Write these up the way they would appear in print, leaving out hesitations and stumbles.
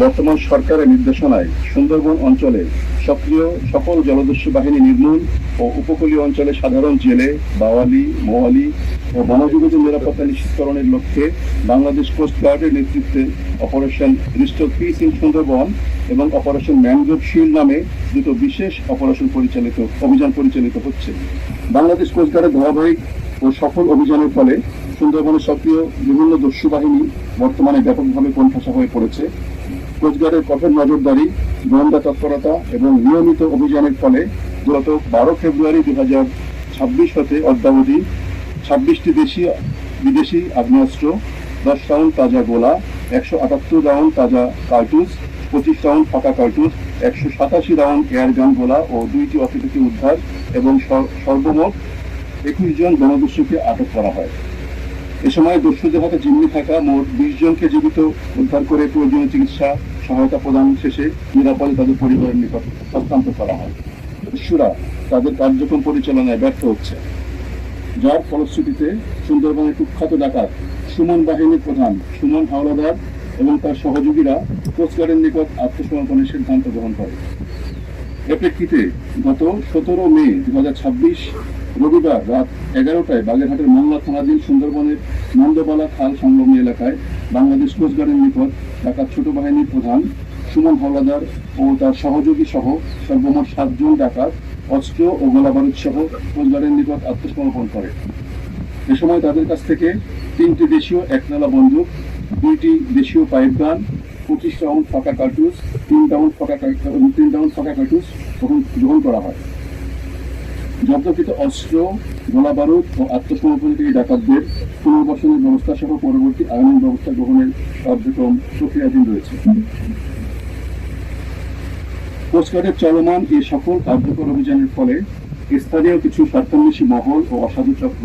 বর্তমান সরকারের নির্দেশনায় সুন্দরবন অঞ্চলে সক্রিয় সকল জলদস্যু বাহিনী নির্মূল ও উপকূলীয় অঞ্চলে সাধারণ জেলে, বাওয়ালি, মোয়ালি ও বনজীবীদের নিরাপত্তা নিশ্চিতকরণের লক্ষ্যে বাংলাদেশ কোস্ট গার্ডের নেতৃত্বে operation restore piece in Sundarban এবং অপারেশন ম্যানগ্রোভ শিল্ড নামে দুটো বিশেষ অভিযান পরিচালিত হচ্ছে। বাংলাদেশ কোস্ট গার্ডের ধারাবাহিক ও সফল অভিযানের ফলে সুন্দরবনের সক্রিয় বিভিন্ন দস্যু বাহিনী বর্তমানে ব্যাপকভাবে কোণঠাসা হয়ে পড়েছে। কোস্টগার্ডের কঠোর নজরদারি, গোয়েন্দা তৎপরতা এবং নিয়মিত অভিযানের ফলে গত 12 ফেব্রুয়ারি 2026 হতে অদ্যাবধি 26টি বিদেশি আগ্নেয়াস্ত্র, 10 রাউন্ড তাজা গোলা, 178 রাউন্ড তাজা কার্তুজ, 25 রাউন্ড ফাঁকা কার্তুজ, 187 রাউন্ড এয়ারগান গোলা ও 2টি অস্ত্রটি উদ্ধার এবং সর্বমোট 21 জন বনদস্যুকে আটক করা হয়। এ সময় দস্যুদের হাতে জিম্মি থাকা মোট 20 জনকে জীবিত উদ্ধার করে প্রয়োজনীয় চিকিৎসা সহায়তা প্রদান শেষে নিরাপদে তাদের পরিবারের নিকট হস্তান্তর করা হয়। দস্যুরা তাদের কার্যক্রম পরিচালনায় ব্যর্থ হচ্ছে, যার ফলশ্রুতিতে সুন্দরবনের কুখ্যাত ডাকাত সুমন বাহিনীর প্রধান সুমন হাওলাদার এবং তার সহযোগীরা কোস্টগার্ডের নিকট আত্মসমর্পণের সিদ্ধান্ত গ্রহণ করে। এ প্রেক্ষিতে গত 17 মে 2026 রবিবার রাত 11টায় বাগেরহাটের মংলা থানাধীন সুন্দরবনের নন্দবালা খাল সংলগ্ন এলাকায় বাংলাদেশ কোস্টগার্ডের নিকট ডাকাত ছোট বাহিনীর প্রধান সুমন হাওলাদার ও তার সহযোগী সহ সর্বমোট 7 জন ডাকাত অস্ত্র ও গোলাবারুদ সহ কোস্টগার্ডের নিকট আত্মসমর্পণ করে। এ সময় তাদের কাছ থেকে 3টি দেশীয় একনালা বন্দুক, 2টি দেশীয় পাইপ গান, 25 রাউন্ড ফাঁকা কার্তুজ, 3 রাউন্ড ফাঁকা কার্তুজ গ্রহণ করা হয়। জব্দকৃত অস্ত্র, গোলাবারুদ ও আত্মসমর্পণকারী ডাকাতদের পুনর্বাসনের ব্যবস্থা সহ পরবর্তী আইনি ব্যবস্থা গ্রহণের কার্যক্রম প্রক্রিয়াধীন রয়েছে। কোস্টগার্ডের চলমান এই সকল কার্যকর অভিযানের ফলে স্থানীয় কিছু স্বার্থান্বেষী মহল ও অসাধু চক্র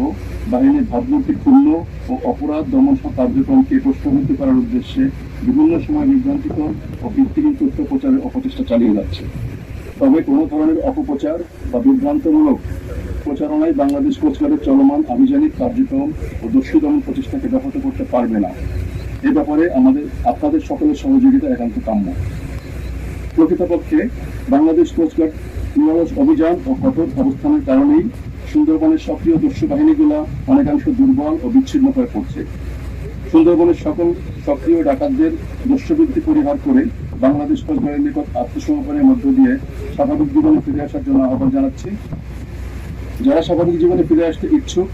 বাহিনীর ভাবমূর্তি ক্ষুণ্ণ ও অপরাধ দমন কার্যক্রমকে প্রশ্নবিদ্ধ করার উদ্দেশ্যে বিভিন্ন সময় বিভ্রান্তিকর ও ভিত্তিহীন তথ্য প্রচারের অপচেষ্টা চালিয়ে যাচ্ছে। তবে কোনো ধরনের অপপ্রচার বা বিভ্রান্তমূলক প্রচারণায় বাংলাদেশ কোস্টগার্ডের চলমান আভিযানিক কার্যক্রম ও দস্যু দমন প্রচেষ্টাকে ব্যাহত করতে পারবে না। এ ব্যাপারে আপনাদের সকলের সহযোগিতা একান্ত কাম্য। প্রকৃতপক্ষে বাংলাদেশ কোস্টগার্ড নিরলস অভিযান ও কঠোর অবস্থানের কারণেই সুন্দরবনের সক্রিয় দস্যু বাহিনীগুলো অনেকাংশ দুর্বল ও বিচ্ছিন্ন হয়ে পড়ছে। সুন্দরবনের সকল সক্রিয় ডাকাতদের দস্যুবৃত্তি পরিহার করে বাংলাদেশ কোস্টগার্ডের নিকট আত্মসমর্পণের মধ্য দিয়ে স্বাভাবিক জীবনে ফিরে আসার জন্য আহ্বান জানাচ্ছি। যারা স্বাভাবিক জীবনে ফিরে আসতে ইচ্ছুক,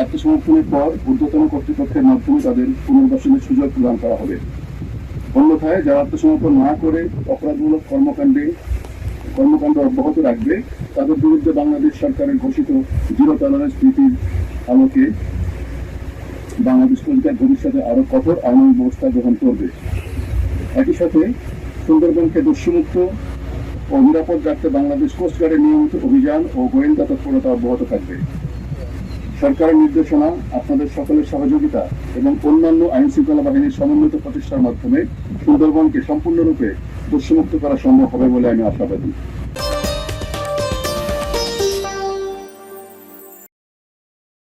আত্মসমর্পণের পর ঊর্ধ্বতন কর্তৃপক্ষের মাধ্যমে তাদের পুনর্বাসনের সুযোগ প্রদান করা হবে। অন্যথায় যারা আত্মসমর্পণ না করে অপরাধমূলক কর্মকাণ্ড অব্যাহত রাখবে, তাদের বিরুদ্ধে বাংলাদেশ সরকারের ঘোষিত জিরো টলারেন্স নীতির আলোকে বাংলাদেশ কোস্টগার্ড ভবিষ্যতে আরো কঠোর আইনি ব্যবস্থা গ্রহণ করবে। একই সাথে সুন্দরবনকে দস্যুমুক্ত ও নিরাপদ রাখতে বাংলাদেশ কোস্টগার্ডের নিয়মিত অভিযান ও গোয়েন্দা তৎপরতা অব্যাহত থাকবে। সরকারের নির্দেশনা, আপনাদের সকলের সহযোগিতা এবং অন্যান্য আইন শৃঙ্খলা বাহিনীর সমন্বিত প্রচেষ্টার মাধ্যমে সুন্দরবনকে সম্পূর্ণরূপে দস্যুমুক্ত করা সম্ভব হবে বলে আমি আশাবাদী।